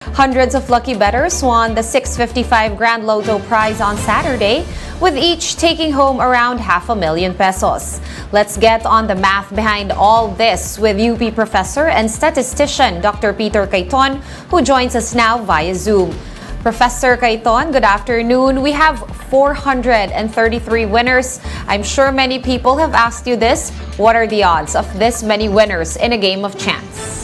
Hundreds of lucky bettors won the 655 Grand Lotto prize on Saturday, with each taking home around $500,000 pesos. Let's get on the math behind all this with UP professor and statistician Dr. Peter Cayton, who joins us now via Zoom. Professor Cayton, good afternoon. We have 433 winners. I'm sure many people have asked you this. What are the odds of this many winners in a game of chance?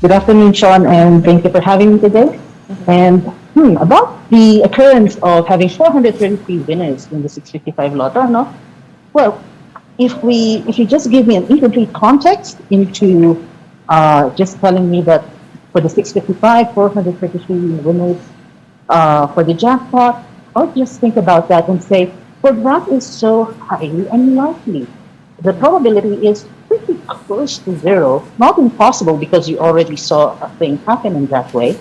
Good afternoon, Sean, and thank you for having me today. And about the occurrence of having 433 winners in the 655 Lotto, no? Well, if you just give me an incomplete context into just telling me that for the 655, 433 winners for the jackpot, I'll just think about that and say, well, that is so highly unlikely. The probability is pretty close to zero. Not impossible because you already saw a thing happen in that way,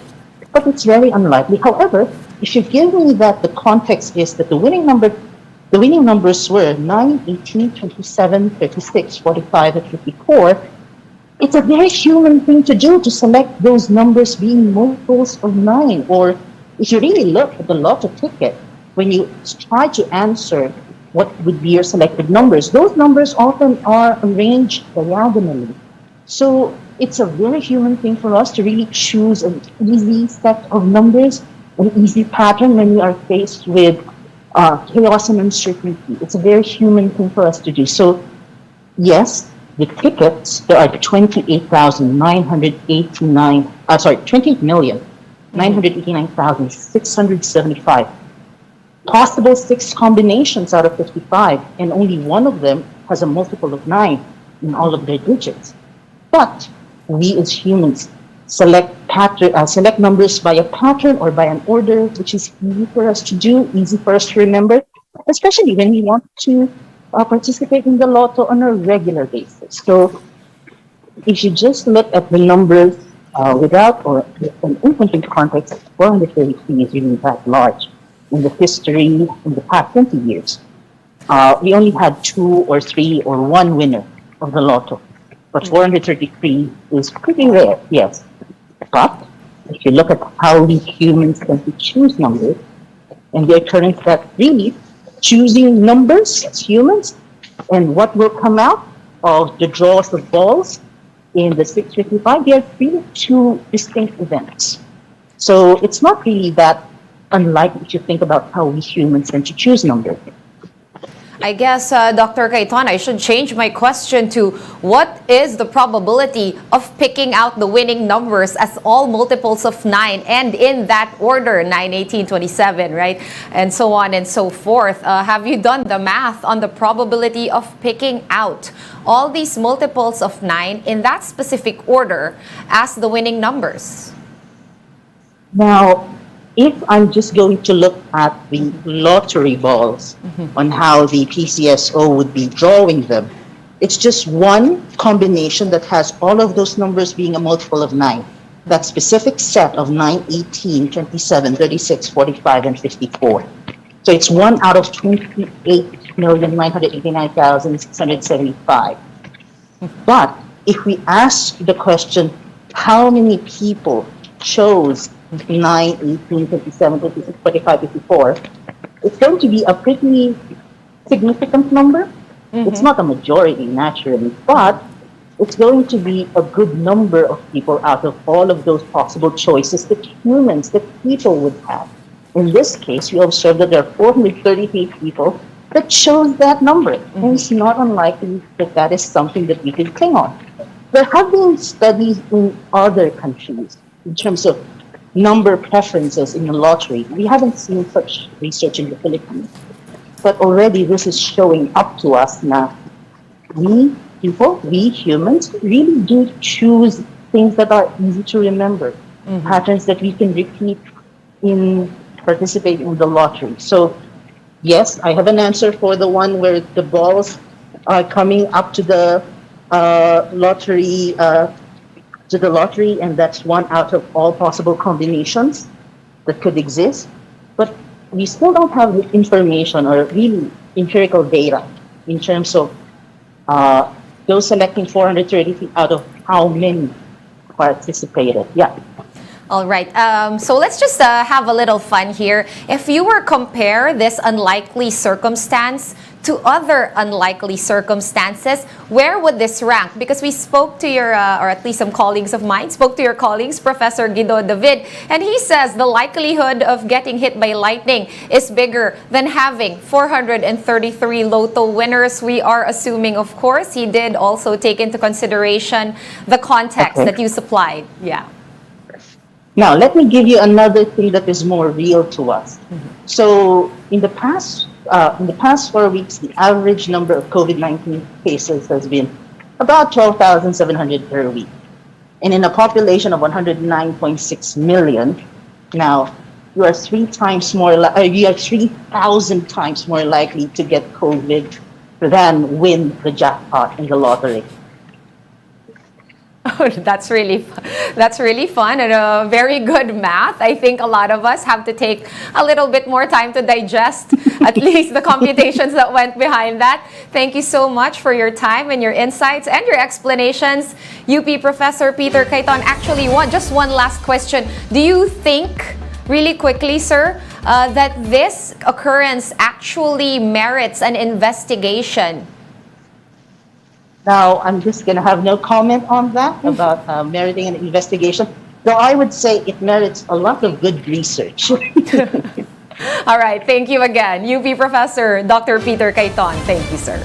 but it's very unlikely. However, if you give me that the context is that the winning numbers were 9, 18, 27, 36, 45, and 54, it's a very human thing to do to select those numbers being multiples of 9. Or if you really look at the lotto ticket, when you try to answer what would be your selected numbers, those numbers often are arranged diagonally. So it's a very human thing for us to really choose an easy set of numbers, an easy pattern when we are faced with chaos and uncertainty. It's a very human thing for us to do. So yes, the tickets, there are 28,989,675. Possible 6 combinations out of 55, and only one of them has a multiple of 9 in all of their digits. But we as humans select numbers by a pattern or by an order, which is easy for us to do, easy for us to remember, especially when we want to participate in the lotto on a regular basis. So if you just look at the numbers without or an incomplete context, 433 is really that large. In the history, in the past 20 years, we only had 2 or 3 or 1 winner of the lotto. But 433 is pretty rare, yes. But if you look at how we humans tend to choose numbers, and the occurrence that really choosing numbers as humans, and what will come out of the draws of balls in the 655, they are really 2 distinct events. So it's not really that unlike if you think about how we humans tend to choose numbers. I guess, Dr. Cayton, I should change my question to what is the probability of picking out the winning numbers as all multiples of 9 and in that order, 9, 18, 27, right? And so on and so forth. Have you done the math on the probability of picking out all these multiples of 9 in that specific order as the winning numbers? Now, if I'm just going to look at the lottery balls on how the PCSO would be drawing them, it's just one combination that has all of those numbers being a multiple of 9. That specific set of 9, 18, 27, 36, 45, and 54. So it's 1 out of 28,989,675. But if we ask the question, how many people chose 9, 18, 27, 26, 45, 54, it's going to be a pretty significant number. It's not a majority, naturally, but it's going to be a good number of people out of all of those possible choices that people would have. In this case, you observe that there are 438 people that chose that number. And it's not unlikely that that is something that we can cling on. There have been studies in other countries in terms of number preferences in the lottery. We haven't seen such research in the Philippines, but already this is showing up to us now. We humans, really do choose things that are easy to remember, patterns that we can repeat in participating in the lottery. So yes, I have an answer for the one where the balls are coming up to the lottery, and that's 1 out of all possible combinations that could exist. But we still don't have the information or really empirical data in terms of those selecting 430 out of how many participated. Yeah. All right. So let's just have a little fun here. If you were compare this unlikely circumstance to other unlikely circumstances, where would this rank? Because we spoke to your, or at least some colleagues of mine, spoke to your colleagues, Professor Guido David, and he says the likelihood of getting hit by lightning is bigger than having 433 Lotto winners. We are assuming, of course, he did also take into consideration the context that you supplied. Yeah. Now, let me give you another thing that is more real to us. So, in the past 4 weeks, the average number of COVID-19 cases has been about 12,700 per week. And in a population of 109.6 million, now you are 3,000 times more likely to get COVID than win the jackpot in the lottery. Oh, that's really fun and a very good math. I think a lot of us have to take a little bit more time to digest at least the computations that went behind that. Thank you so much for your time and your insights and your explanations. UP Professor Peter Cayton. Actually, just one last question. Do you think, really quickly, sir, that this occurrence actually merits an investigation? Now, I'm just going to have no comment on that about meriting an investigation, though I would say it merits a lot of good research. All right. Thank you again. UP Professor Dr. Peter Cayton. Thank you, sir.